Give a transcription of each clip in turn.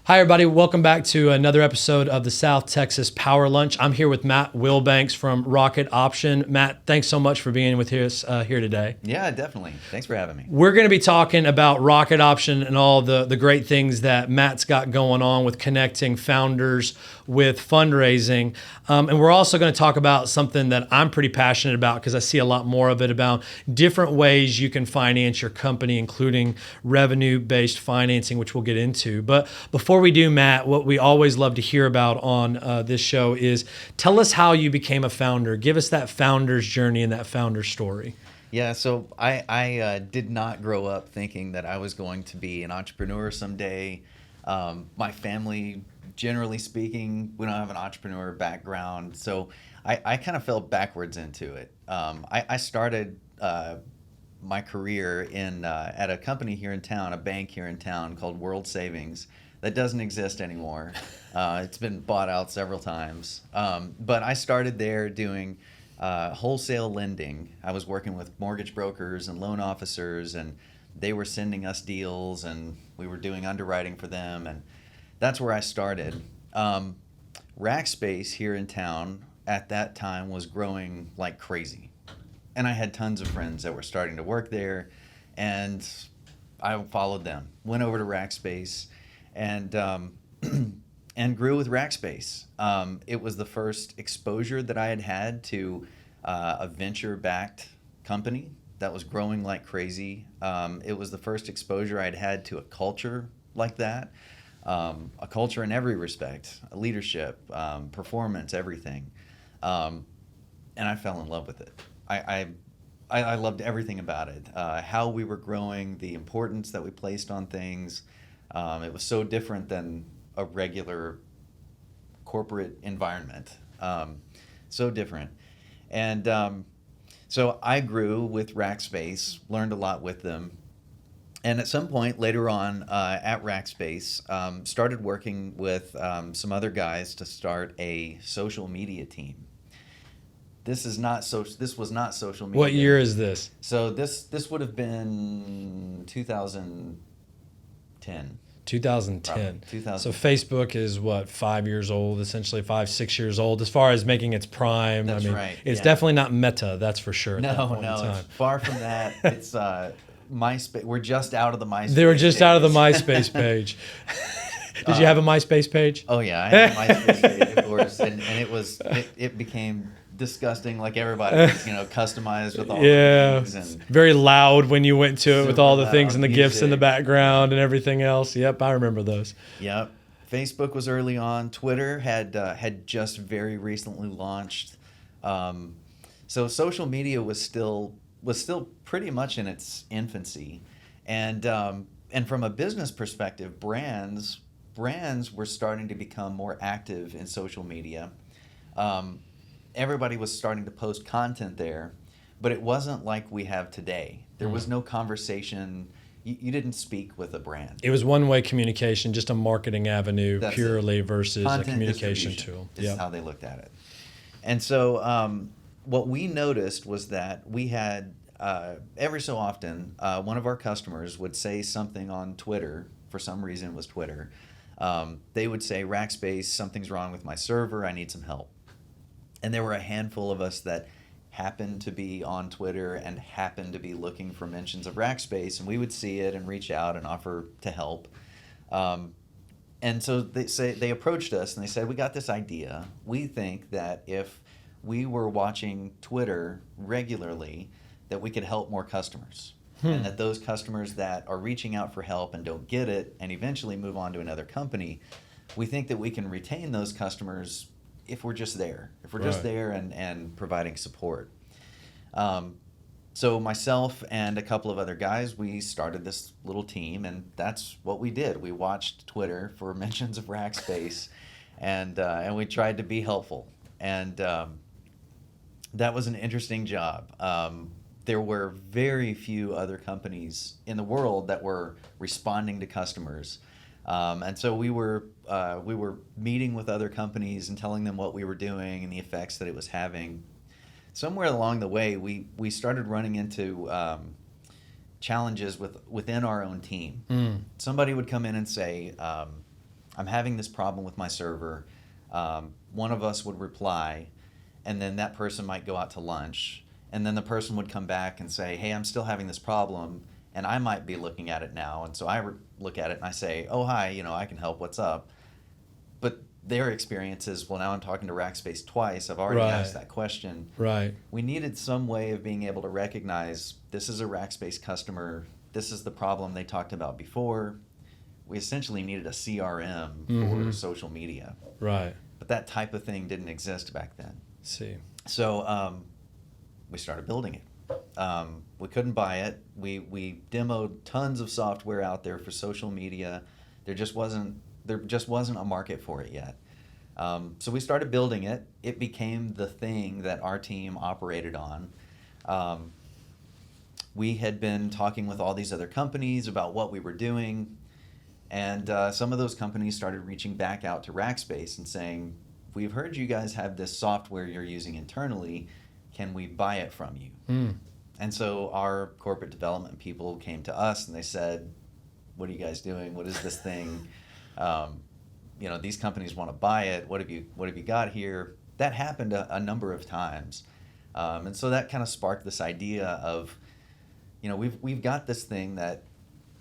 Hi, everybody. Welcome back to another episode of the South Texas Power Lunch. I'm here with Matt Wilbanks from RocketOption. Matt, thanks so much for being with us here today. Yeah, definitely. Thanks for having me. We're going to be talking about RocketOption and all the great things that Matt's got going on with connecting founders with fundraising. And we're also going to talk about something that I'm pretty passionate about because I see a lot more of it, about different ways you can finance your company, including revenue-based financing, which we'll get into. But before we do, Matt, what we always love to hear about on this show is tell us how you became a founder. Give us that founder's journey and that founder's story. Yeah, so I did not grow up thinking that I was going to be an entrepreneur someday. My family, generally speaking, we don't have an entrepreneur background, so I kind of fell backwards into it. I started my career at a company here in town, a bank here in town called World Savings. That doesn't exist anymore. It's been bought out several times. But I started there doing wholesale lending. I was working with mortgage brokers and loan officers, and they were sending us deals, and we were doing underwriting for them, and that's where I started. Rackspace here in town at that time was growing like crazy, and I had tons of friends that were starting to work there, and I followed them, went over to Rackspace, and and grew with Rackspace. It was the first exposure that I had to a venture-backed company that was growing like crazy. It was the first exposure I'd had to a culture like that, a culture in every respect, leadership, performance, everything. And I fell in love with it. I loved everything about it, how we were growing, the importance that we placed on things. It was so different than a regular corporate environment, so different. And so I grew with Rackspace, learned a lot with them. And at some point later on at Rackspace, started working with some other guys to start a social media team. This was not social media. What year is this? So this would have been 2010. 2010. 2000. So Facebook is what, 5 years old, essentially 5-6 years old, as far as making its prime. That's right. It's yeah. definitely not Meta, that's for sure. No, it's far from that. It's MySpace. We're just out of the MySpace. They were just page. out of the MySpace page. Did you have a MySpace page? Oh yeah, I had a MySpace page, of course, and it became disgusting, like everybody, customized with all the things. And very loud when you went to it with all the things and the music. GIFs in the background and everything else. Yep, I remember those. Yep. Facebook was early on. Twitter had just very recently launched. So social media was still pretty much in its infancy, and from a business perspective, brands were starting to become more active in social media. Everybody was starting to post content there, but it wasn't like we have today. There was no conversation. You didn't speak with a brand. It was one-way communication, just a marketing avenue purely versus Content a communication tool. Is how they looked at it. And so what we noticed was that we had, every so often, one of our customers would say something on Twitter. For some reason it was Twitter. They would say, Rackspace, something's wrong with my server, I need some help. And there were a handful of us that happened to be on Twitter and happened to be looking for mentions of Rackspace, and we would see it and reach out and offer to help. And so they approached us and they said, we got this idea. We think that if we were watching Twitter regularly, that we could help more customers. And that those customers that are reaching out for help and don't get it and eventually move on to another company, we think that we can retain those customers if we're just there, just there and providing support. So myself and a couple of other guys, we started this little team, and that's what we did. We watched Twitter for mentions of Rackspace, and we tried to be helpful. And that was an interesting job. There were very few other companies in the world that were responding to customers. And so we were meeting with other companies and telling them what we were doing and the effects that it was having. Somewhere along the way, we started running into challenges within our own team. Somebody would come in and say, I'm having this problem with my server. One of us would reply, and then that person might go out to lunch, and then the person would come back and say, hey, I'm still having this problem, and I might be looking at it now. And so I look at it and I say, oh, hi, I can help, what's up? But their experience is, well, now I'm talking to Rackspace twice. I've already asked that question. Right. We needed some way of being able to recognize this is a Rackspace customer. This is the problem they talked about before. We essentially needed a CRM for social media. Right. But that type of thing didn't exist back then. See. So we started building it. We couldn't buy it. We demoed tons of software out there for social media. There just wasn't a market for it yet. So we started building it. It became the thing that our team operated on. We had been talking with all these other companies about what we were doing, and some of those companies started reaching back out to Rackspace and saying, we've heard you guys have this software you're using internally. Can we buy it from you? And so our corporate development people came to us and they said, what are you guys doing? What is this thing? These companies want to buy it. What have you got here? That happened a number of times. And so that kind of sparked this idea of, we've got this thing that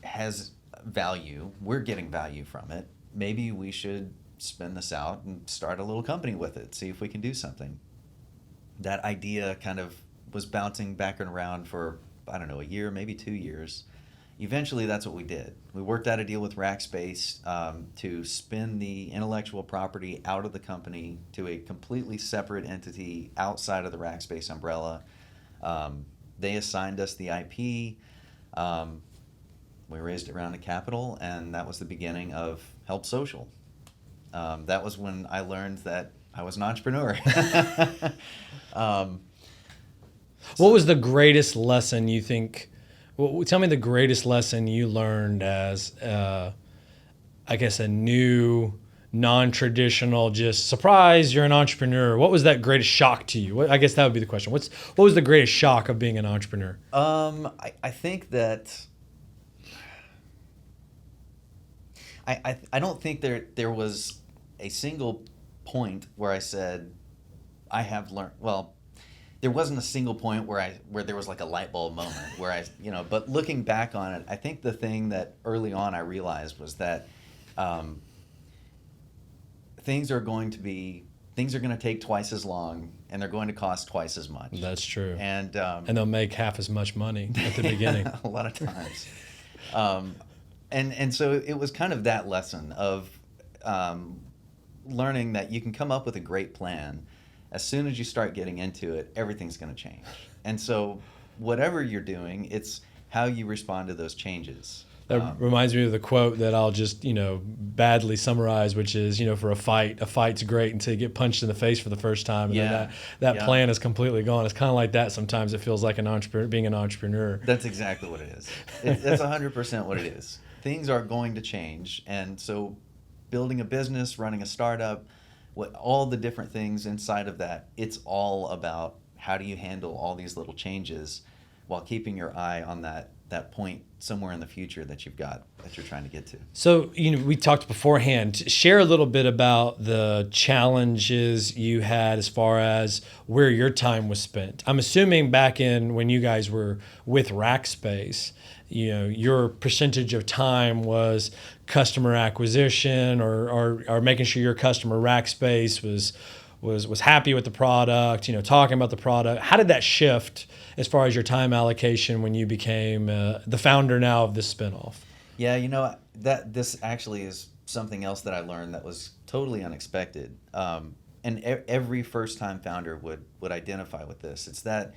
has value. We're getting value from it. Maybe we should spin this out and start a little company with it, see if we can do something. That idea kind of was bouncing back and around for, I don't know, a year, maybe 2 years. Eventually, that's what we did. We worked out a deal with Rackspace to spin the intellectual property out of the company to a completely separate entity outside of the Rackspace umbrella. They assigned us the IP. We raised a round of capital, and that was the beginning of Help Social. That was when I learned that I was an entrepreneur. What was the greatest lesson you think? Well, tell me the greatest lesson you learned as, I guess, a new, non-traditional, just surprise, you're an entrepreneur. What was that greatest shock to you? I guess that would be the question. What was the greatest shock of being an entrepreneur? I think that I don't think there was a single point where I said I have learned. Well, there wasn't a single point where there was like a light bulb moment where but looking back on it, I think the thing that early on I realized was that things are going to take twice as long and they're going to cost twice as much. That's true. And they'll make half as much money at the beginning. A lot of times. And so it was kind of that lesson of learning that you can come up with a great plan. As soon as you start getting into it, everything's going to change. And so whatever you're doing, it's how you respond to those changes. That reminds me of the quote that I'll just, badly summarize, which is, for a fight's great until you get punched in the face for the first time. And then that plan is completely gone. It's kind of like that. Sometimes it feels like being an entrepreneur. That's exactly what it is. That's 100% what it is. Things are going to change. And so building a business, running a startup, all the different things inside of that, it's all about how do you handle all these little changes while keeping your eye on that point somewhere in the future that you're trying to get to. So, we talked beforehand. Share a little bit about the challenges you had as far as where your time was spent. I'm assuming back in when you guys were with Rackspace, your percentage of time was customer acquisition or making sure your customer Rackspace was happy with the product, talking about the product. How did that shift as far as your time allocation when you became the founder now of this spinoff? Yeah, this actually is something else that I learned that was totally unexpected. And every first-time founder would identify with this. It's that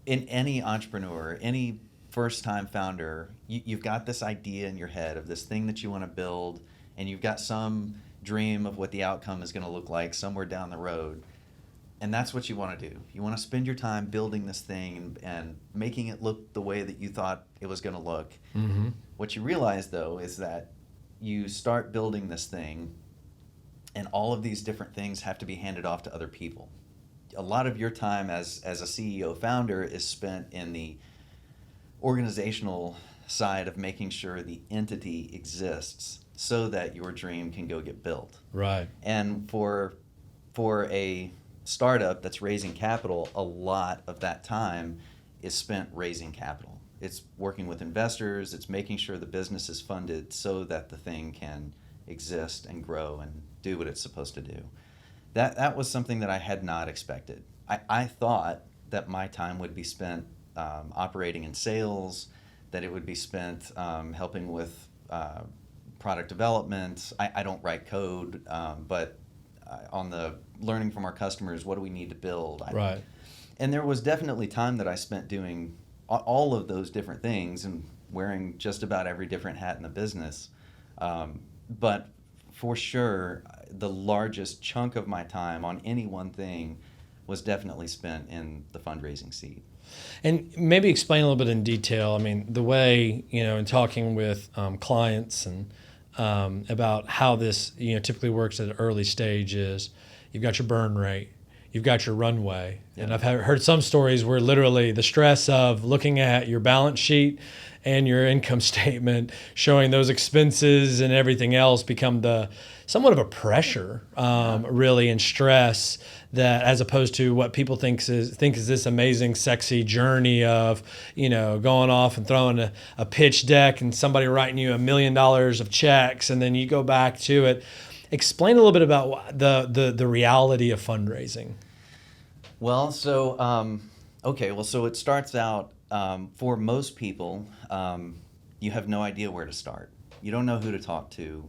in any entrepreneur, any first-time founder, you've got this idea in your head of this thing that you want to build, and you've got some dream of what the outcome is going to look like somewhere down the road. And that's what you want to do. You want to spend your time building this thing and making it look the way that you thought it was going to look. Mm-hmm. What you realize, though, is that you start building this thing, and all of these different things have to be handed off to other people. A lot of your time as a CEO founder is spent in the organizational side of making sure the entity exists so that your dream can go get built. Right. And for a startup that's raising capital, a lot of that time is spent raising capital. It's working with investors, it's making sure the business is funded so that the thing can exist and grow and do what it's supposed to do. That was something that I had not expected. I thought that my time would be spent operating in sales, that it would be spent helping with product development. I don't write code, but on the learning from our customers, what do we need to build? Right. And there was definitely time that I spent doing all of those different things and wearing just about every different hat in the business. But for sure, the largest chunk of my time on any one thing was definitely spent in the fundraising seat. And maybe explain a little bit in detail. I mean, the way, in talking with clients and about how this, typically works at an early stage is you've got your burn rate, you've got your runway. Yeah. And I've heard some stories where literally the stress of looking at your balance sheet and your income statement, showing those expenses and everything else become somewhat of a pressure, really, and stress, that as opposed to what people think is this amazing, sexy journey of, going off and throwing a pitch deck and somebody writing you $1 million of checks, and then you go back to it. Explain a little bit about the reality of fundraising. Well, so so it starts out, for most people, you have no idea where to start. You don't know who to talk to.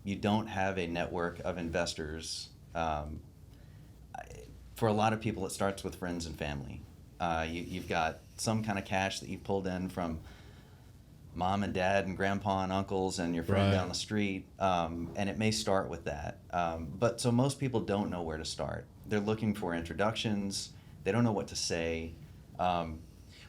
You don't have a network of investors. For a lot of people, it starts with friends and family. You've got some kind of cash that you pulled in from mom and dad and grandpa and uncles and your friend down the street, and it may start with that. But so most people don't know where to start. They're looking for introductions. They don't know what to say.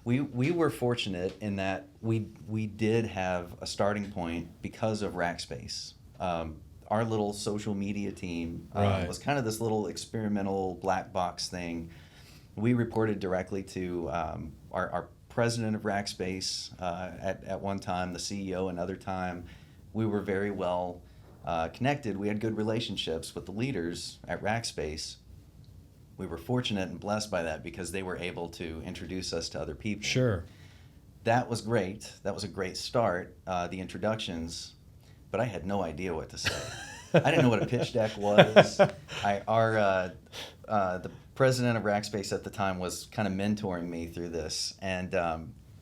We were fortunate in that we did have a starting point because of Rackspace. Our little social media team was kind of this little experimental black box thing. We reported directly to our president of Rackspace at one time, the CEO another time. We were very well connected. We had good relationships with the leaders at Rackspace. We were fortunate and blessed by that because they were able to introduce us to other people. Sure. That was great. That was a great start, the introductions, but I had no idea what to say. I didn't know what a pitch deck was. The president of Rackspace at the time was kind of mentoring me through this, and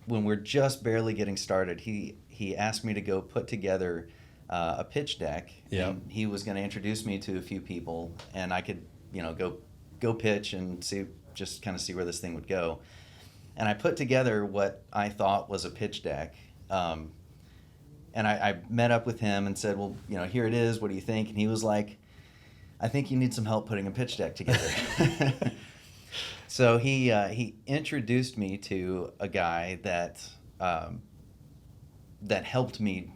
when we're just barely getting started, he asked me to go put together a pitch deck. Yep. And he was going to introduce me to a few people, and I could, go pitch and see where this thing would go. And I put together what I thought was a pitch deck. And I met up with him and said, well, here it is. What do you think? And he was like, I think you need some help putting a pitch deck together. So he introduced me to a guy that helped me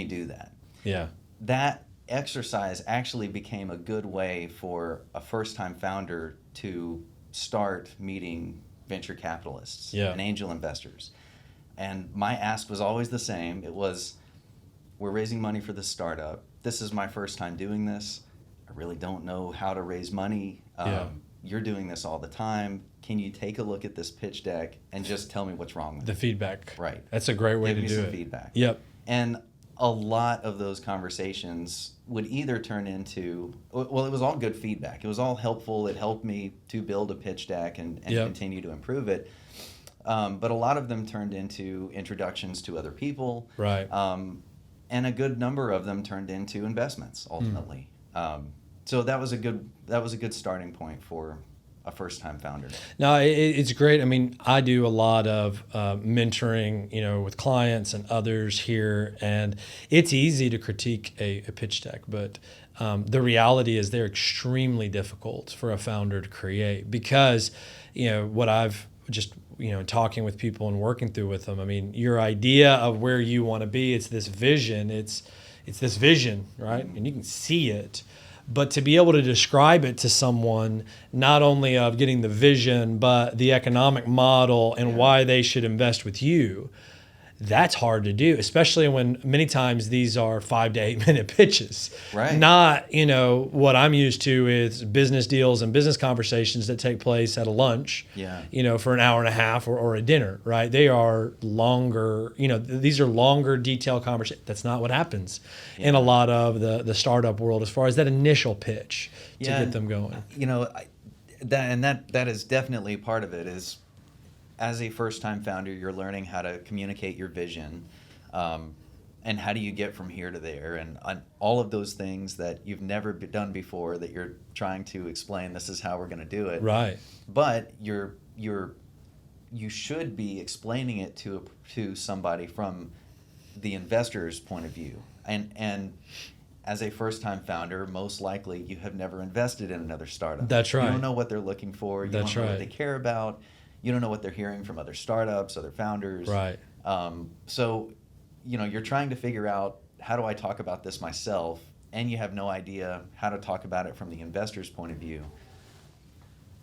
do that. Yeah. That exercise actually became a good way for a first-time founder to start meeting venture capitalists and angel investors. And my ask was always the same. It was, we're raising money for this startup. This is my first time doing this. I really don't know how to raise money. You're doing this all the time. Can you take a look at this pitch deck and just tell me what's wrong with it? The feedback. Right. That's a great way to do it. Give me some feedback. Yep. And a lot of those conversations would either turn into, well, it was all good feedback. It was all helpful. It helped me to build a pitch deck and continue to improve it. But a lot of them turned into introductions to other people. Right. And a good number of them turned into investments ultimately. So that was a good starting point for a first-time founder. No, it's great. I mean, I do a lot of mentoring, with clients and others here, and it's easy to critique a pitch deck, but the reality is they're extremely difficult for a founder to create because, what I've just, talking with people and working through with them, I mean, your idea of where you want to be, it's this vision, it's this vision, right? And you can see it. But to be able to describe it to someone, not only of getting the vision, but the economic model and why they should invest with you, that's hard to do, especially when many times these are 5 to 8 minute pitches. Right. Not, what I'm used to is business deals and business conversations that take place at a lunch, Yeah. for an hour and a half or a dinner, right? They are longer, these are longer detailed conversations. That's not what happens in a lot of the startup world as far as that initial pitch to get them going. That is definitely part of it. Is as a first-time founder, you're learning how to communicate your vision, and how do you get from here to there, and all of those things that you've never done before that you're trying to explain. This is how we're going to do it. Right. But you should be explaining it to somebody from the investor's point of view, and as a first-time founder, most likely you have never invested in another startup. That's right. You don't know what they're looking for. You don't know what they care about. You don't know what they're hearing from other startups, other founders. Right. So, you're trying to figure out, how do I talk about this myself? And you have no idea how to talk about it from the investor's point of view.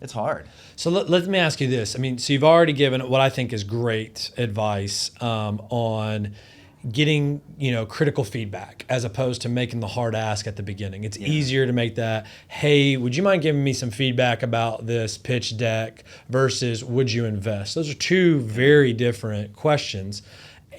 It's hard. So let me ask you this. So you've already given what I think is great advice on getting, critical feedback as opposed to making the hard ask at the beginning. It's easier to make that, hey, would you mind giving me some feedback about this pitch deck versus would you invest? Those are two very different questions,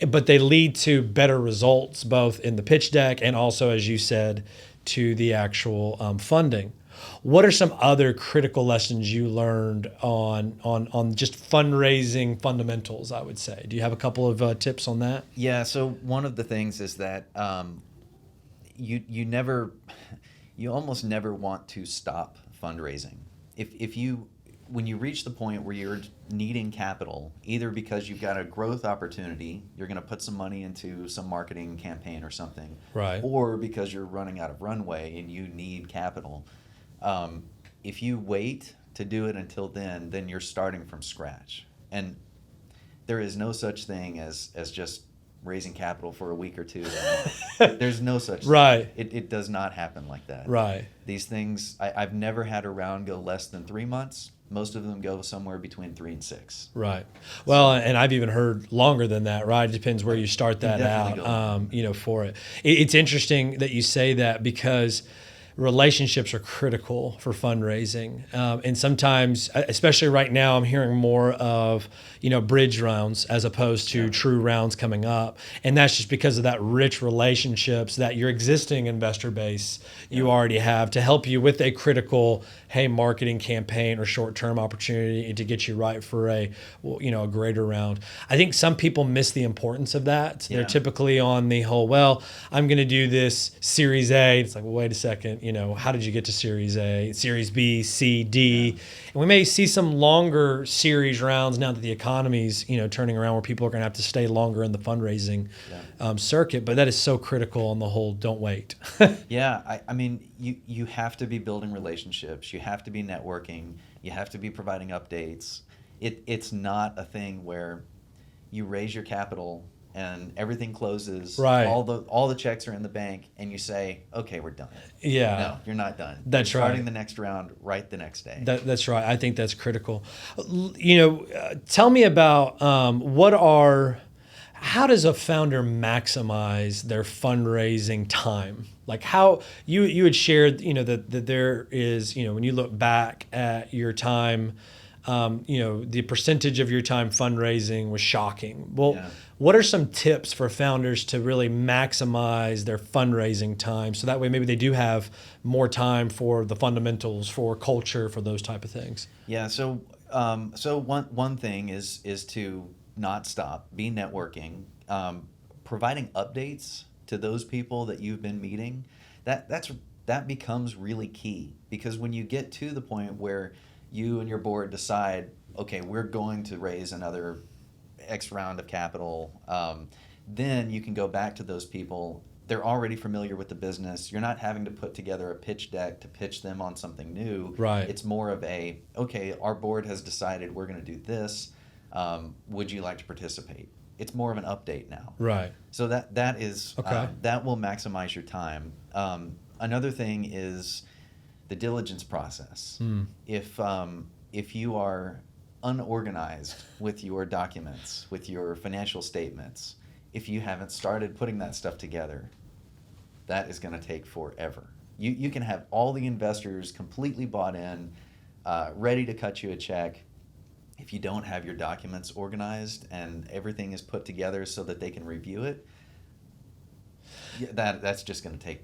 but they lead to better results both in the pitch deck and also, as you said, to the actual funding. What are some other critical lessons you learned on just fundraising fundamentals, I would say? Do you have a couple of tips on that? Yeah, so one of the things is that you almost never want to stop fundraising. When you reach the point where you're needing capital, either because you've got a growth opportunity, you're going to put some money into some marketing campaign or something, right, or because you're running out of runway and you need capital. If you wait to do it until then you're starting from scratch. And there is no such thing as just raising capital for a week or two. There's no such right thing. It does not happen like that. Right. These things, I've never had a round go less than 3 months. Most of them go somewhere between 3 and 6. Right. Well, and I've even heard longer than that, right? It depends where you start that out, for it. It's interesting that you say that because relationships are critical for fundraising. And sometimes, especially right now, I'm hearing more of, bridge rounds as opposed to true rounds coming up. And that's just because of that rich relationships that your existing investor base you already have to help you with a critical, marketing campaign or short-term opportunity to get you right for a greater round. I think some people miss the importance of that. They're typically on the whole, I'm going to do this Series A. It's like, well, wait a second. How did you get to Series A, Series B, C, D? And we may see some longer series rounds now that the economy's, turning around where people are going to have to stay longer in the fundraising circuit. But that is so critical on the whole, don't wait. You have to be building relationships. You have to be networking. You have to be providing updates. It's not a thing where you raise your capital and everything closes, right, all the checks are in the bank, and you say, okay, we're done. Yeah. No, you're not done. That's you're starting right. the next round right the next day. That's right. I think that's critical. Tell me about how does a founder maximize their fundraising time? Like how you had shared, that there is, when you look back at your time, the percentage of your time fundraising was shocking. Well, what are some tips for founders to really maximize their fundraising time so that way maybe they do have more time for the fundamentals, for culture, for those type of things? Yeah. So one thing is to not stop, be networking, providing updates to those people that you've been meeting. That becomes really key, because when you get to the point where you and your board decide, okay, we're going to raise another X round of capital, then you can go back to those people. They're already familiar with the business. You're not having to put together a pitch deck to pitch them on something new. Right. It's more of okay, our board has decided we're going to do this. Would you like to participate? It's more of an update now. Right. So that is okay. That will maximize your time. Another thing is the diligence process. If you are unorganized with your documents, with your financial statements, if you haven't started putting that stuff together, that is going to take forever. You can have all the investors completely bought in, ready to cut you a check. If you don't have your documents organized and everything is put together so that they can review it, that's just going to take,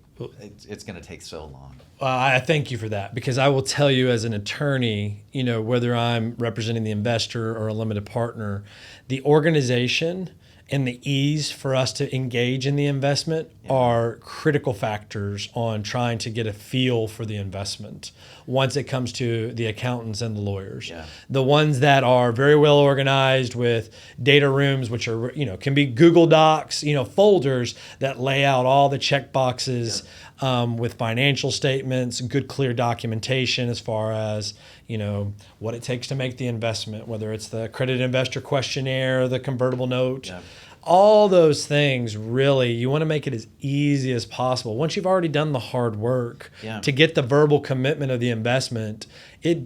it's going to take so long. I thank you for that, because I will tell you, as an attorney, whether I'm representing the investor or a limited partner, the organization and the ease for us to engage in the investment are critical factors on trying to get a feel for the investment once it comes to the accountants and the lawyers. Yeah. The ones that are very well organized with data rooms, which are, can be Google Docs, folders that lay out all the check boxes with financial statements, good clear documentation as far as, what it takes to make the investment, whether it's the credit investor questionnaire, the convertible note. Yeah. All those things, really, you want to make it as easy as possible. Once you've already done the hard work to get the verbal commitment of the investment,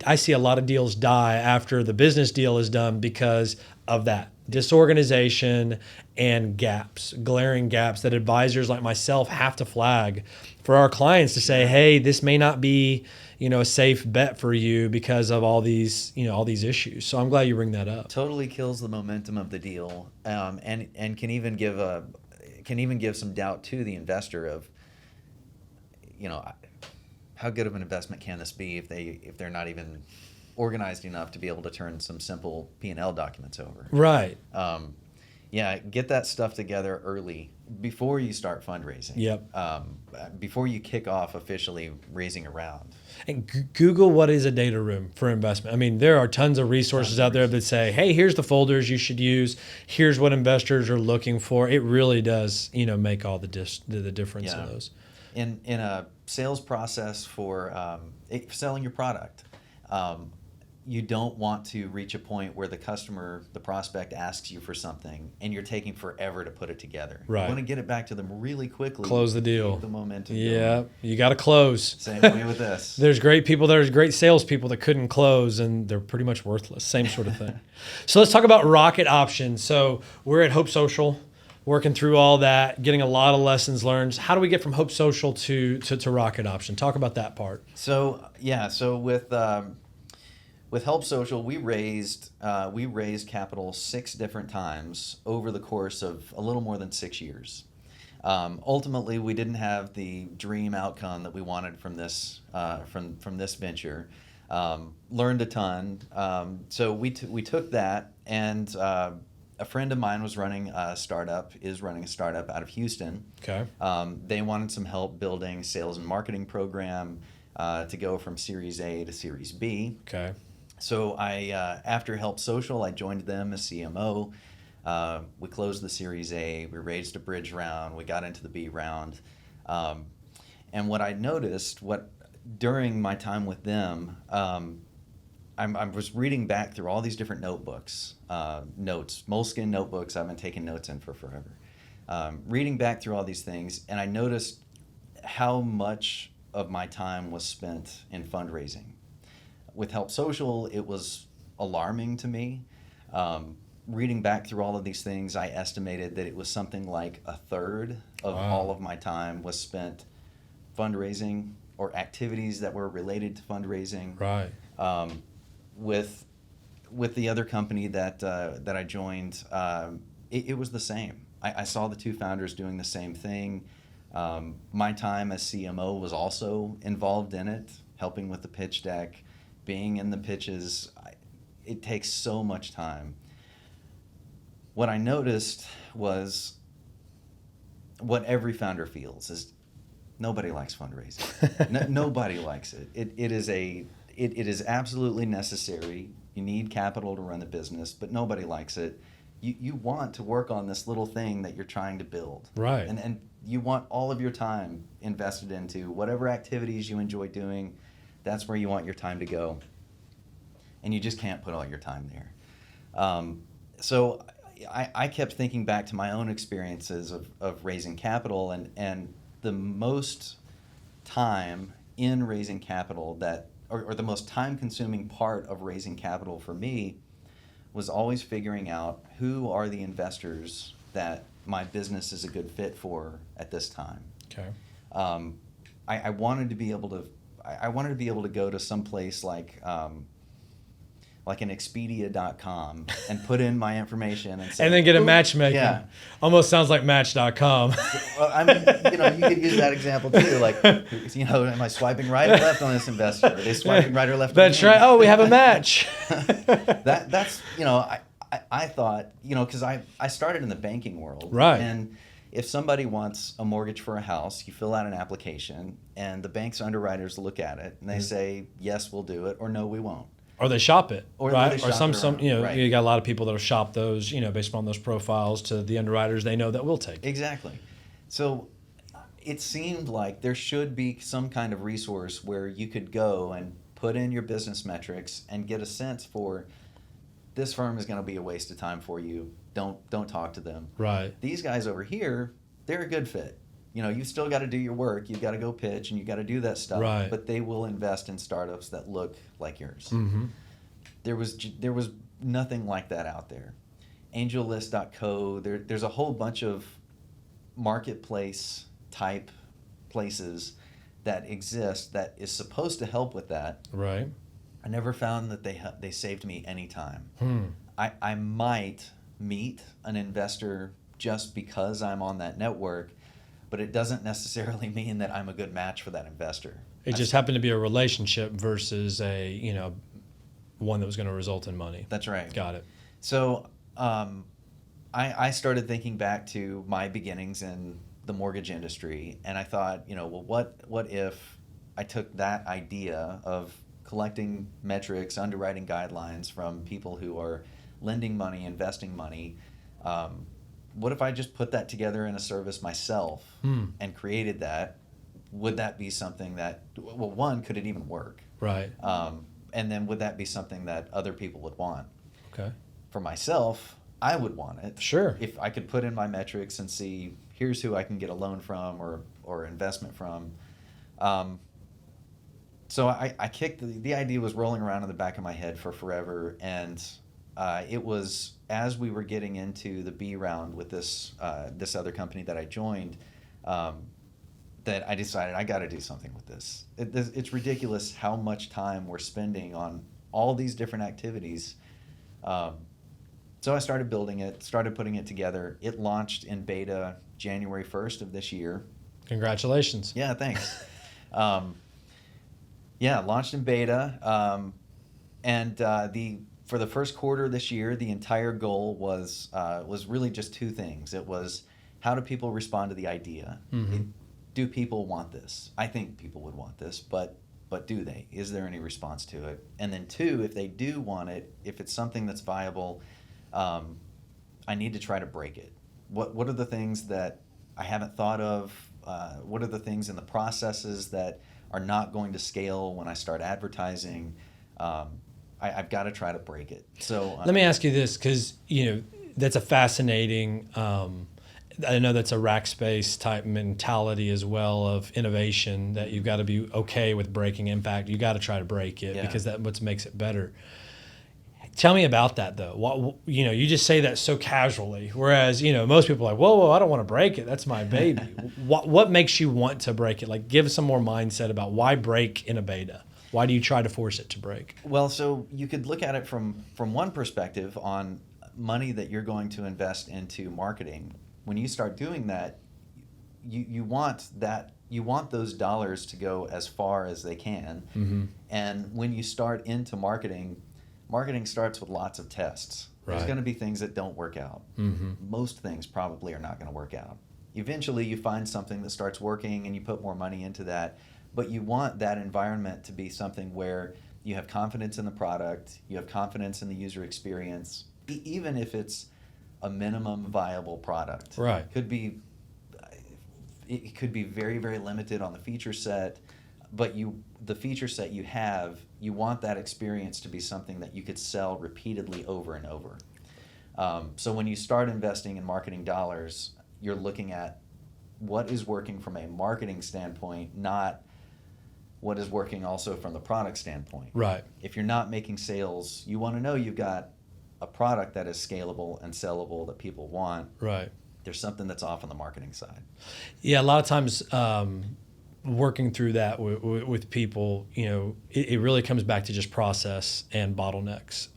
I see a lot of deals die after the business deal is done because of that disorganization and gaps, glaring gaps that advisors like myself have to flag for our clients to say, hey, this may not be a safe bet for you because of all these issues. So I'm glad you bring that up. Totally kills the momentum of the deal, and can even give some doubt to the investor of, how good of an investment can this be if they're not even organized enough to be able to turn some simple P&L documents over. Right. Get that stuff together early before you start fundraising. Yep. Before you kick off officially raising a round. And Google what is a data room for investment. I mean, there are tons of resources out there that say, hey, here's the folders you should use. Here's what investors are looking for. It really does, make all the difference in those. In a sales process for selling your product, you don't want to reach a point where the prospect asks you for something and you're taking forever to put it together. Right. You want to get it back to them really quickly. Close the deal. Keep the momentum Yeah, going. You got to close. Same way with this. There's great salespeople that couldn't close and they're pretty much worthless. Same sort of thing. So let's talk about RocketOption. So we're at Hope Social, working through all that, getting a lot of lessons learned. How do we get from Hope Social to RocketOption? Talk about that part. So with Help Social, we raised capital 6 different times over the course of a little more than 6 years. Ultimately, we didn't have the dream outcome that we wanted from this from this venture. Learned a ton. So we took that, and a friend of mine is running a startup out of Houston. Okay. They wanted some help building a sales and marketing program to go from Series A to Series B. Okay. So after Help Social, I joined them as CMO. We closed the Series A. We raised a bridge round. We got into the B round. And what I noticed, during my time with them, I was reading back through all these different notebooks, Moleskine notebooks I've been taking notes in for forever. Reading back through all these things, and I noticed how much of my time was spent in fundraising. With Help Social, it was alarming to me. Reading back through all of these things, I estimated that it was something like a third of all of my time was spent fundraising or activities that were related to fundraising. Right. With the other company that I joined, it was the same. I saw the two founders doing the same thing. My time as CMO was also involved in it, helping with the pitch deck, being in the pitches. It takes so much time. What I noticed was what every founder feels is nobody likes fundraising. Nobody likes it. It is absolutely necessary. You need capital to run the business, but nobody likes it. You want to work on this little thing that you're trying to build. Right. And you want all of your time invested into whatever activities you enjoy doing. That's where you want your time to go. And you just can't put all your time there. So I kept thinking back to my own experiences of raising capital, and the most time in raising capital or the most time-consuming part of raising capital for me was always figuring out who are the investors that my business is a good fit for at this time. Okay. I wanted to be able to. I wanted to be able to go to some place like an Expedia.com and put in my information and say, And then get a "Ooh," matchmaking. Yeah. Almost sounds like Match.com. Well, I mean, you could use that example too. Like, am I swiping right or left on this investor? Are they swiping right or left? That's on me? right. Oh, we have a match. That's I thought, because I started in the banking world. Right. And if somebody wants a mortgage for a house, you fill out an application, and the bank's underwriters look at it, and they say, yes, we'll do it, or no, we won't. Or they shop it, Or right? they Or shop it some around, right. you got a lot of people that'll shop those, based upon those profiles to the underwriters they know that will take it. Exactly. So it seemed like there should be some kind of resource where you could go and put in your business metrics and get a sense for, this firm is going to be a waste of time for you. Don't talk to them. Right. These guys over here, they're a good fit. You've still got to do your work. You've got to go pitch and you've got to do that stuff. Right. But they will invest in startups that look like yours. Mm-hmm. There was nothing like that out there. AngelList.co, there's a whole bunch of marketplace type places that exist that is supposed to help with that. Right. I never found that they saved me any time. Hmm. I might meet an investor just because I'm on that network, but it doesn't necessarily mean that I'm a good match for that investor. It just happened to be a relationship versus a, one that was going to result in money. That's right. Got it. So I started thinking back to my beginnings in the mortgage industry, and I thought, well, what if I took that idea of collecting metrics, underwriting guidelines from people who are lending money, investing money, what if I just put that together in a service myself and created that? Would that be something that, well, one, could it even work? Right. And then would that be something that other people would want? Okay. For myself, I would want it. Sure. If I could put in my metrics and see, here's who I can get a loan from or investment from. So I kicked, the idea was rolling around in the back of my head for forever. And it was as we were getting into the B round with this other company that I joined, that I decided I got to do something with this. It's ridiculous how much time we're spending on all these different activities. So I started building it, started putting it together. It launched in beta January 1st of this year. Congratulations. Yeah, thanks. Launched in beta. For the first quarter of this year, the entire goal was really just two things. It was, how do people respond to the idea? Mm-hmm. Do people want this? I think people would want this, but do they? Is there any response to it? And then two, if they do want it, if it's something that's viable, I need to try to break it. What are the things that I haven't thought of? What are the things in the processes that are not going to scale when I start advertising? I've got to try to break it. So let me ask you this, because that's a fascinating. I know that's a rack space type mentality as well of innovation, that you've got to be okay with breaking impact. You got to try to break it because that's what makes it better. Tell me about that though. You just say that so casually, whereas most people are like, whoa, I don't want to break it. That's my baby. What makes you want to break it? Like, give some more mindset about why break in a beta. Why do you try to force it to break? Well, so you could look at it from one perspective on money that you're going to invest into marketing. When you start doing that, you want those dollars to go as far as they can. Mm-hmm. And when you start into marketing starts with lots of tests. Right. There's going to be things that don't work out. Mm-hmm. Most things probably are not going to work out. Eventually you find something that starts working and you put more money into that. But you want that environment to be something where you have confidence in the product, you have confidence in the user experience, even if it's a minimum viable product. Right. It could be very, very limited on the feature set, but the feature set you have, you want that experience to be something that you could sell repeatedly over and over. So when you start investing in marketing dollars, you're looking at what is working from a marketing standpoint, not what is working also from the product standpoint. Right. If you're not making sales, you want to know you've got a product that is scalable and sellable that people want. Right. there's something that's off on the marketing side. Yeah, a lot of times working through that with people, it really comes back to just process and bottlenecks.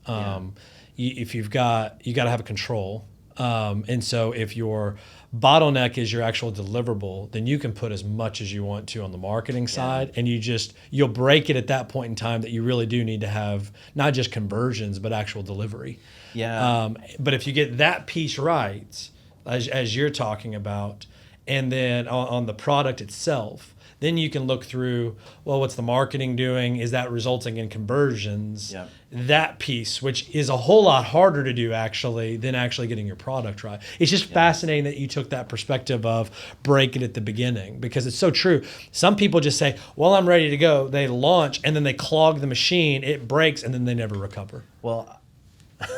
If you got to have a control. And so if your bottleneck is your actual deliverable, then you can put as much as you want to on the marketing side, and you'll break it at that point in time that you really do need to have not just conversions, but actual delivery. Yeah. But if you get that piece right, as you're talking about, and then on the product itself, then you can look through, well, what's the marketing doing? Is that resulting in conversions? Yep. That piece, which is a whole lot harder to do actually than actually getting your product right. It's just fascinating that you took that perspective of break it at the beginning, because it's so true. Some people just say, well, I'm ready to go. They launch and then they clog the machine, it breaks, and then they never recover. Well,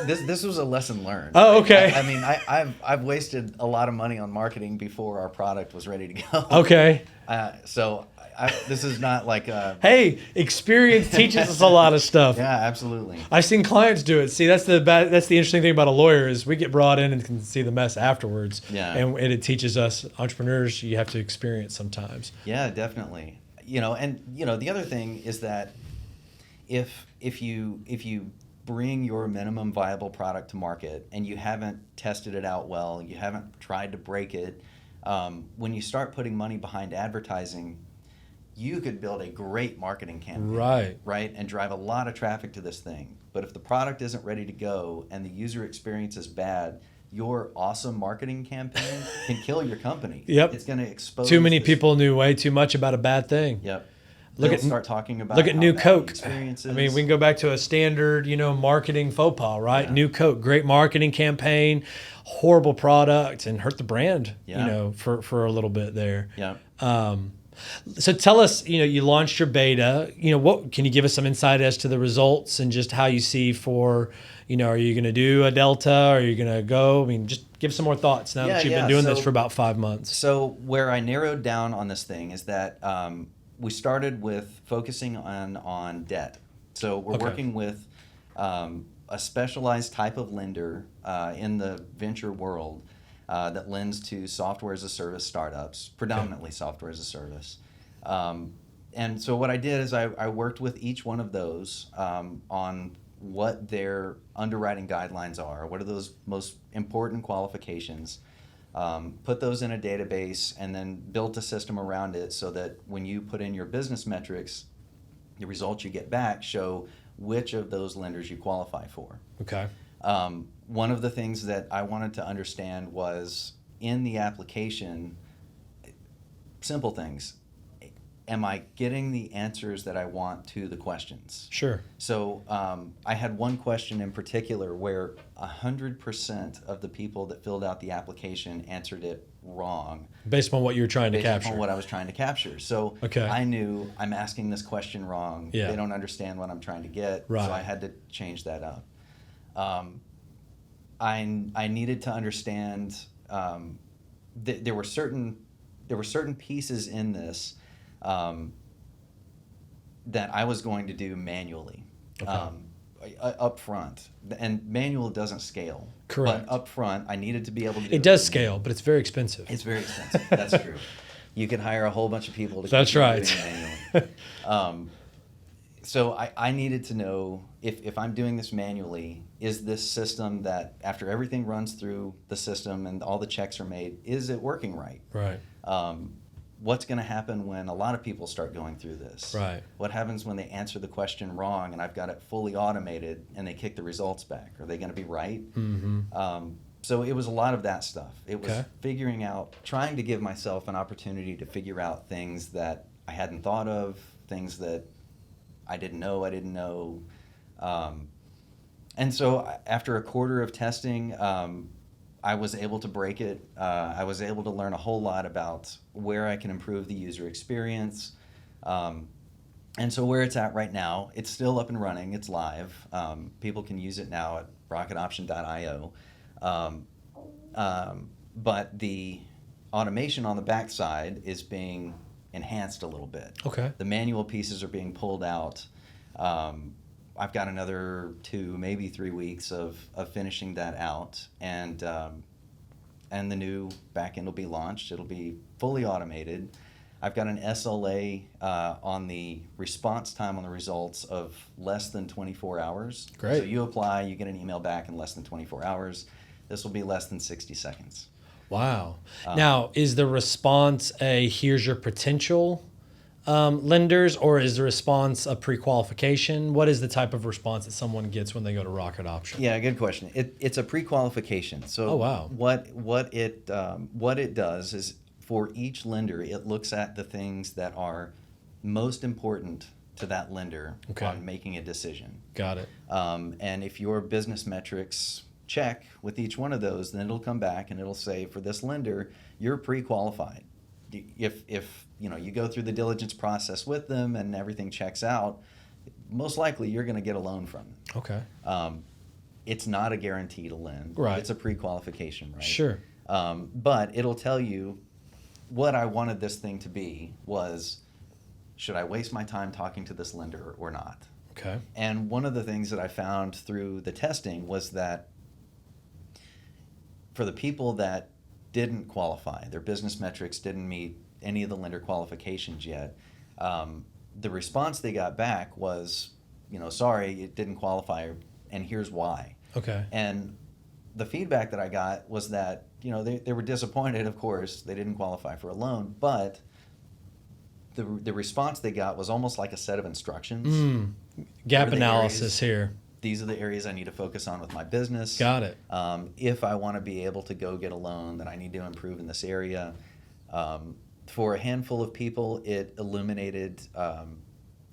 this was a lesson learned. Oh, okay. I mean, I've wasted a lot of money on marketing before our product was ready to go. Okay. So this is not like hey, experience teaches us a lot of stuff. Yeah, absolutely. I've seen clients do it. See, that's the interesting thing about a lawyer is we get brought in and can see the mess afterwards. Yeah. And it teaches us entrepreneurs you have to experience sometimes. Yeah, definitely. The other thing is that if you bring your minimum viable product to market and you haven't tested it out well, you haven't tried to break it, when you start putting money behind advertising, you could build a great marketing campaign, right, and drive a lot of traffic to this thing. But if the product isn't ready to go and the user experience is bad, your awesome marketing campaign can kill your company. Yep. It's going to expose. Too many people knew way too much about a bad thing. Yep. Look at New Coke. I mean, we can go back to a standard, marketing faux pas, right? Yeah. New Coke, great marketing campaign, horrible product, and hurt the brand, for a little bit there. Yeah. So tell us, you launched your beta. What can you give us some insight as to the results and just how you see for, are you going to do a delta? Are you going to go? I mean, just give some more thoughts now that you've been doing this for about 5 months. So where I narrowed down on this thing is that we started with focusing on debt. So we're working with a specialized type of lender in the venture world that lends to software as a service startups, predominantly software as a service. And so what I did is I worked with each one of those on what their underwriting guidelines are, what are those most important qualifications, put those in a database, and then built a system around it so that when you put in your business metrics, the results you get back show which of those lenders you qualify for. Okay. One of the things that I wanted to understand was in the application, simple things. Am I getting the answers that I want to the questions? Sure. So I had one question in particular where 100% of the people that filled out the application answered it wrong. Based on what you were trying to capture. Based on what I was trying to capture. So I knew I'm asking this question wrong. Yeah. They don't understand what I'm trying to get. Right. So I had to change that up. I needed to understand there were certain pieces in this that I was going to do manually up front. And manual doesn't scale. Correct. But up front, I needed to be able to do it. It does scale, but it's very expensive. It's very expensive. That's true. You could hire a whole bunch of people to That's right. doing it manually. So I needed to know if I'm doing this manually, is this system that after everything runs through the system and all the checks are made, is it working right? Right. What's going to happen when a lot of people start going through this? Right. What happens when they answer the question wrong and I've got it fully automated and they kick the results back? Are they going to be right? Mm-hmm. So it was a lot of that stuff. It was figuring out, trying to give myself an opportunity to figure out things that I hadn't thought of, things that I didn't know. And so after a quarter of testing, I was able to break it. I was able to learn a whole lot about where I can improve the user experience. And so where it's at right now, it's still up and running. It's live. People can use it now at rocketoption.io. But the automation on the backside is being enhanced a little bit. Okay. The manual pieces are being pulled out. I've got another 2, maybe 3 weeks of finishing that out. And and the new backend will be launched. It'll be fully automated. I've got an SLA on the response time on the results of less than 24 hours. Great. So you apply, you get an email back in less than 24 hours. This will be less than 60 seconds. Wow. Now, is the response here's your potential lenders, or is the response a pre-qualification? What is the type of response that someone gets when they go to RocketOption? Yeah, good question. It's a pre-qualification. So oh, wow. what it does is, for each lender, it looks at the things that are most important to that lender on making a decision. Got it. And if your business metrics check with each one of those, then it'll come back and it'll say, for this lender, you're pre-qualified. If you go through the diligence process with them and everything checks out, most likely you're going to get a loan from them. Okay. It's not a guarantee to lend. Right. It's a pre-qualification, right? Sure. But it'll tell you, what I wanted this thing to be was, should I waste my time talking to this lender or not? Okay. And one of the things that I found through the testing was that for the people that didn't qualify, their business metrics didn't meet any of the lender qualifications yet, the response they got back was, sorry, it didn't qualify, and here's why. Okay. And the feedback that I got was that, they were disappointed, of course, they didn't qualify for a loan, but the response they got was almost like a set of instructions. Gap analysis here. These are the areas I need to focus on with my business. Got it. If I want to be able to go get a loan, then I need to improve in this area. For a handful of people, it illuminated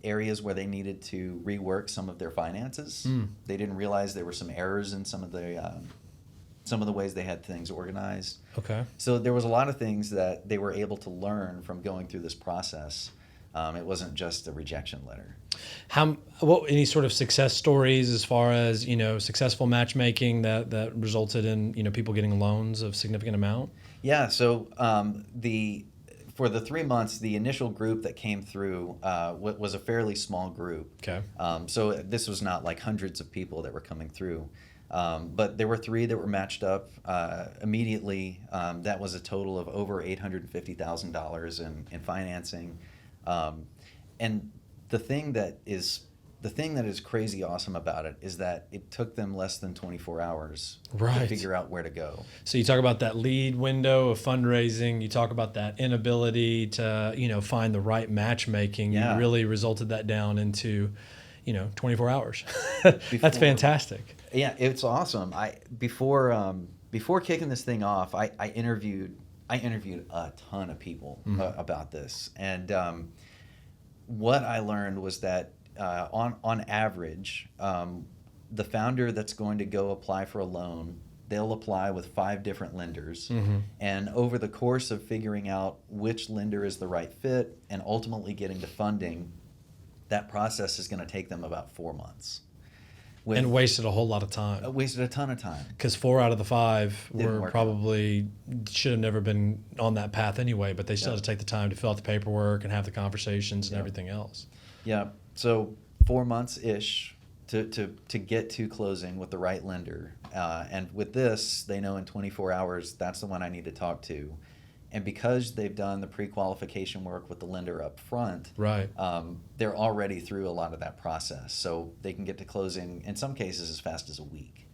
areas where they needed to rework some of their finances. They didn't realize there were some errors in some of the ways they had things organized. Okay. So there was a lot of things that they were able to learn from going through this process. It wasn't just a rejection letter. Any sort of success stories as far as successful matchmaking that resulted in people getting loans of significant amount? Yeah. So for the 3 months, the initial group that came through was a fairly small group. Okay. So this was not like hundreds of people that were coming through. But there were 3 that were matched up immediately. That was a total of over $850,000 in financing. And the thing that is crazy awesome about it is that it took them less than 24 hours to figure out where to go. So you talk about that lead window of fundraising. You talk about that inability to find the right matchmaking. Yeah. You really resulted that down into 24 hours. That's fantastic. Yeah, it's awesome. Before kicking this thing off, I interviewed a ton of people about this, and what I learned was that on average, the founder that's going to go apply for a loan, they'll apply with 5 different lenders, and over the course of figuring out which lender is the right fit and ultimately getting to funding, that process is going to take them about 4 months. And wasted a whole lot of time. Wasted a ton of time. Because 4 out of the 5 were probably should have never been on that path anyway, but they still had to take the time to fill out the paperwork and have the conversations and everything else. Yeah. So 4 months-ish to get to closing with the right lender. And with this, they know in 24 hours, that's the one I need to talk to. And because they've done the pre-qualification work with the lender up front, right, they're already through a lot of that process. So they can get to closing, in some cases, as fast as a week.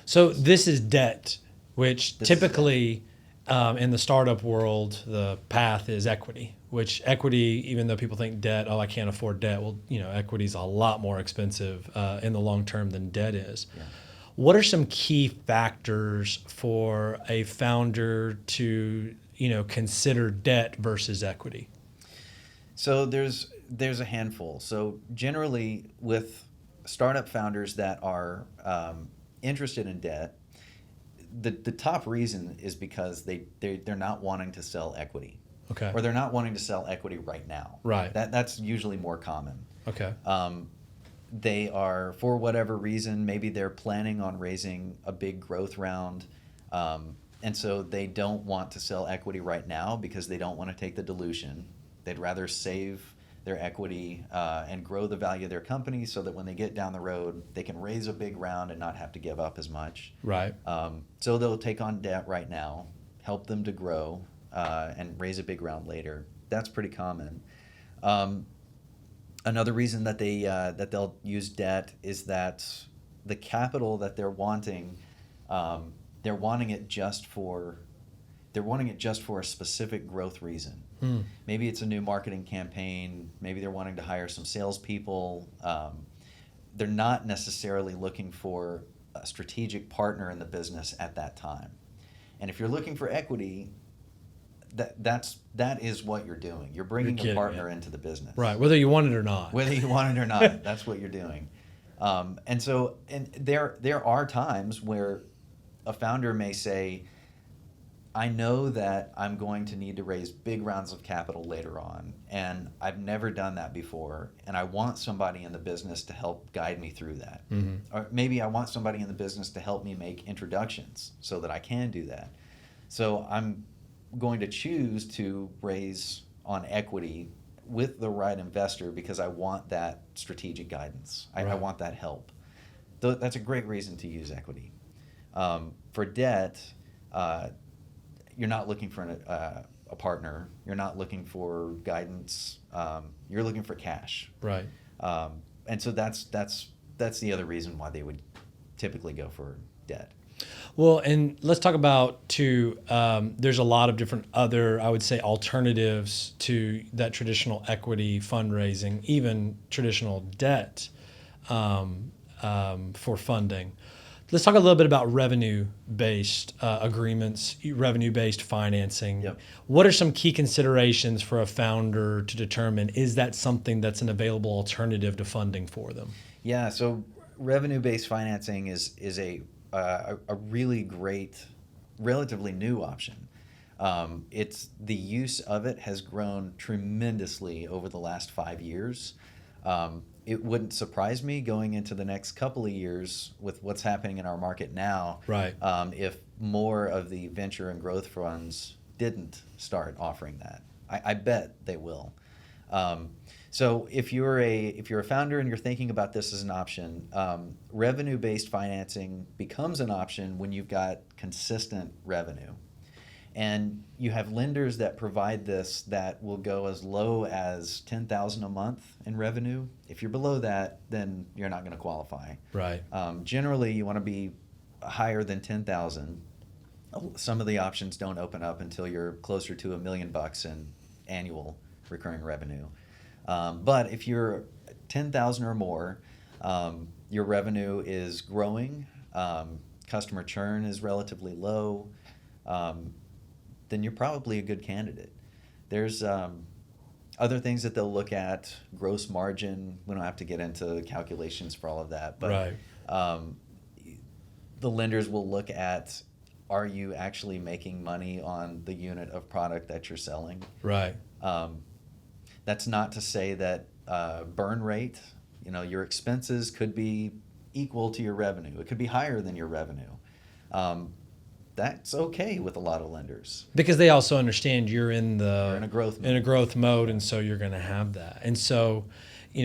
So this is debt, which typically in the startup world, the path is equity, which equity, even though people think debt, I can't afford debt. Well, equity is a lot more expensive in the long term than debt is. Yeah. What are some key factors for a founder to, consider debt versus equity? So there's a handful. So generally with startup founders that are interested in debt, the top reason is because they're not wanting to sell equity. Okay. Or they're not wanting to sell equity right now. Right. That's usually more common. Okay. They are, for whatever reason, maybe they're planning on raising a big growth round, and so they don't want to sell equity right now because they don't want to take the dilution. They'd rather save their equity and grow the value of their company so that when they get down the road, they can raise a big round and not have to give up as much. Right. So they'll take on debt right now, help them to grow, and raise a big round later. That's pretty common. Another reason that they'll use debt is that the capital that they're wanting it just for a specific growth reason. Maybe it's a new marketing campaign. Maybe they're wanting to hire some salespeople. They're not necessarily looking for a strategic partner in the business at that time. And if you're looking for equity, that is what you're doing. You're bringing a partner into the business. Right, whether you want it or not. Whether you want it or not, that's what you're doing. And there are times where a founder may say, I know that I'm going to need to raise big rounds of capital later on, and I've never done that before, and I want somebody in the business to help guide me through that. Or maybe I want somebody in the business to help me make introductions so that I can do that. So I'm going to choose to raise on equity with the right investor because I want that strategic guidance. I want that help. That's a great reason to use equity. For debt, you're not looking for a partner. You're not looking for guidance. You're looking for cash. Right. And so that's the other reason why they would typically go for debt. Well, and let's talk about too. There's a lot of different other, I would say, alternatives to that traditional equity fundraising, even traditional debt for funding. Let's talk a little bit about revenue-based agreements, revenue-based financing. Yep. What are some key considerations for a founder to determine, is that something that's an available alternative to funding for them? Yeah, so revenue-based financing is a really great, relatively new option. The use of it has grown tremendously over the last 5 years. It wouldn't surprise me going into the next couple of years with what's happening in our market now, right? If more of the venture and growth funds didn't start offering that. I bet they will. So if you're a founder and you're thinking about this as an option, revenue-based financing becomes an option when you've got consistent revenue. And you have lenders that provide this that will go as low as $10,000 a month in revenue. If you're below that, then you're not going to qualify. Right. Generally, you want to be higher than $10,000. Some of the options don't open up until you're closer to $1 million in annual recurring revenue. But if you're 10,000 or more, your revenue is growing, customer churn is relatively low, then you're probably a good candidate. There's other things that they'll look at, gross margin. We don't have to get into calculations for all of that, but the lenders will look at, are you actually making money on the unit of product that you're selling? Right. That's not to say that burn rate, your expenses could be equal to your revenue. It could be higher than your revenue. That's okay with a lot of lenders. Because they also understand you're in a growth mode, and so you're going to have that. And so,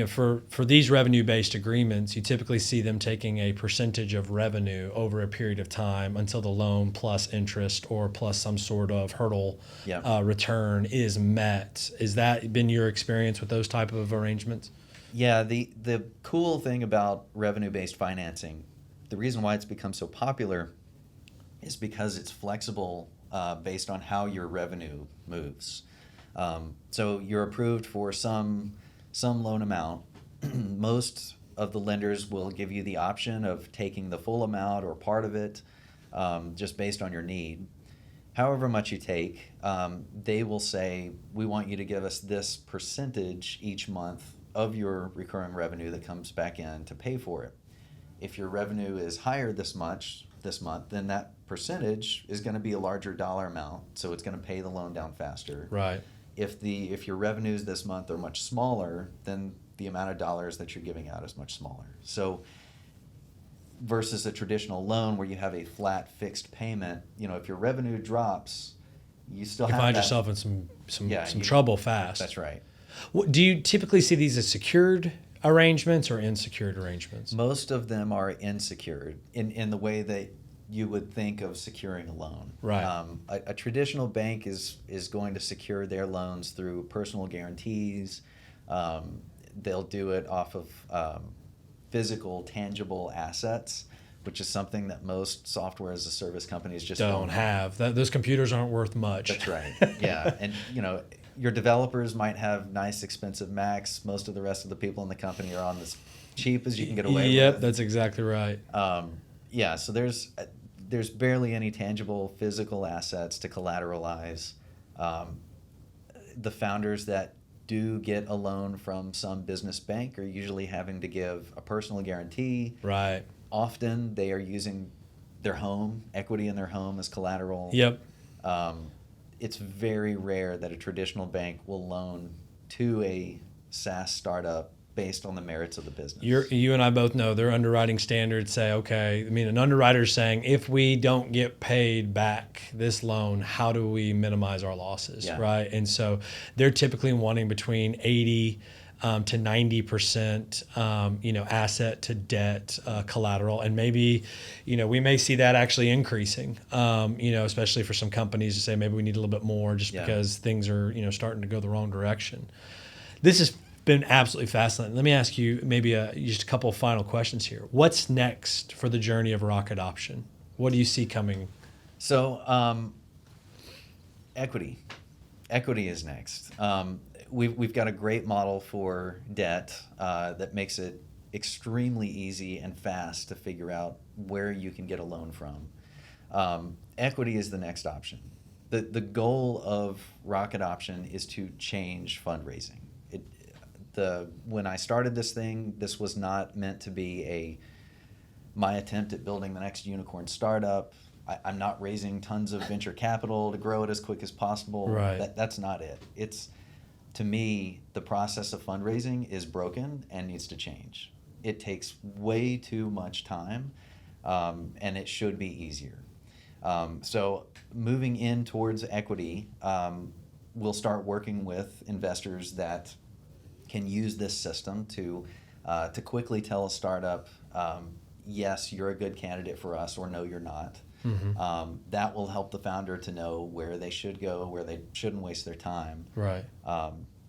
for these revenue-based agreements, you typically see them taking a percentage of revenue over a period of time until the loan plus interest or plus some sort of hurdle return is met. Has that been your experience with those type of arrangements? Yeah, the cool thing about revenue-based financing, the reason why it's become so popular is because it's flexible based on how your revenue moves. So you're approved for some loan amount. Most of the lenders will give you the option of taking the full amount or part of it, just based on your need. However much you take, they will say, we want you to give us this percentage each month of your recurring revenue that comes back in to pay for it. If your revenue is higher this month, then that percentage is going to be a larger dollar amount, so it's going to pay the loan down faster. Right. If your revenues this month are much smaller, then the amount of dollars that you're giving out is much smaller. So versus a traditional loan where you have a flat fixed payment, if your revenue drops, you still you have find that. yourself in some trouble fast. That's right. Do you typically see these as secured arrangements or unsecured arrangements? Most of them are unsecured in the way that you would think of securing a loan. Right. A traditional bank is going to secure their loans through personal guarantees. They'll do it off of physical, tangible assets, which is something that most software as a service companies just don't have. Those computers aren't worth much. That's right. Yeah. And, your developers might have nice, expensive Macs. Most of the rest of the people in the company are on as cheap as you can get away with. Yep, that's exactly right. Yeah, so there's barely any tangible physical assets to collateralize. The founders that do get a loan from some business bank are usually having to give a personal guarantee. Right. Often they are using their home, equity in their home as collateral. Yep. It's very rare that a traditional bank will loan to a SaaS startup based on the merits of the business. You and I both know their underwriting standards say, okay, an underwriter's saying, if we don't get paid back this loan, how do we minimize our losses, right? And so they're typically wanting between 80 to 90%, asset to debt collateral. And maybe, we may see that actually increasing, especially for some companies to say maybe we need a little bit more just because things are, starting to go the wrong direction. This has been absolutely fascinating. Let me ask you maybe just a couple of final questions here. What's next for the journey of RocketOption? What do you see coming? So equity. Equity is next. We've got a great model for debt that makes it extremely easy and fast to figure out where you can get a loan from. Equity is the next option. The goal of RocketOption is to change fundraising. When I started this thing, this was not meant to be my attempt at building the next unicorn startup. I'm not raising tons of venture capital to grow it as quick as possible. Right. That's not it. To me, the process of fundraising is broken and needs to change. It takes way too much time, and it should be easier. So moving in towards equity, we'll start working with investors that can use this system to quickly tell a startup, yes, you're a good candidate for us, or no, you're not. Mm-hmm. That will help the founder to know where they should go, where they shouldn't waste their time. Right.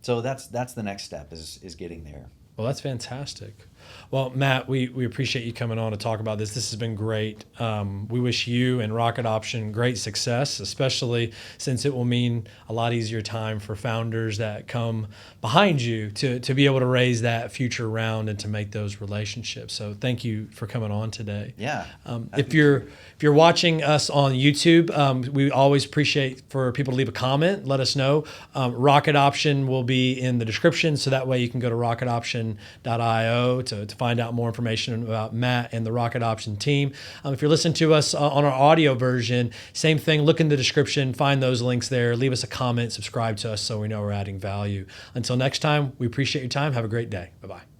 So that's the next step is getting there. Well, that's fantastic. Well, Matt, we appreciate you coming on to talk about this. This has been great. We wish you and RocketOption great success, especially since it will mean a lot easier time for founders that come behind you to be able to raise that future round and to make those relationships. So thank you for coming on today. Yeah. If you're watching us on YouTube, we always appreciate for people to leave a comment. Let us know. RocketOption will be in the description, so that way you can go to rocketoption.io to find out more information about Matt and the RocketOption team. If you're listening to us on our audio version, same thing. Look in the description, find those links there. Leave us a comment, subscribe to us so we know we're adding value. Until next time, we appreciate your time. Have a great day. Bye-bye.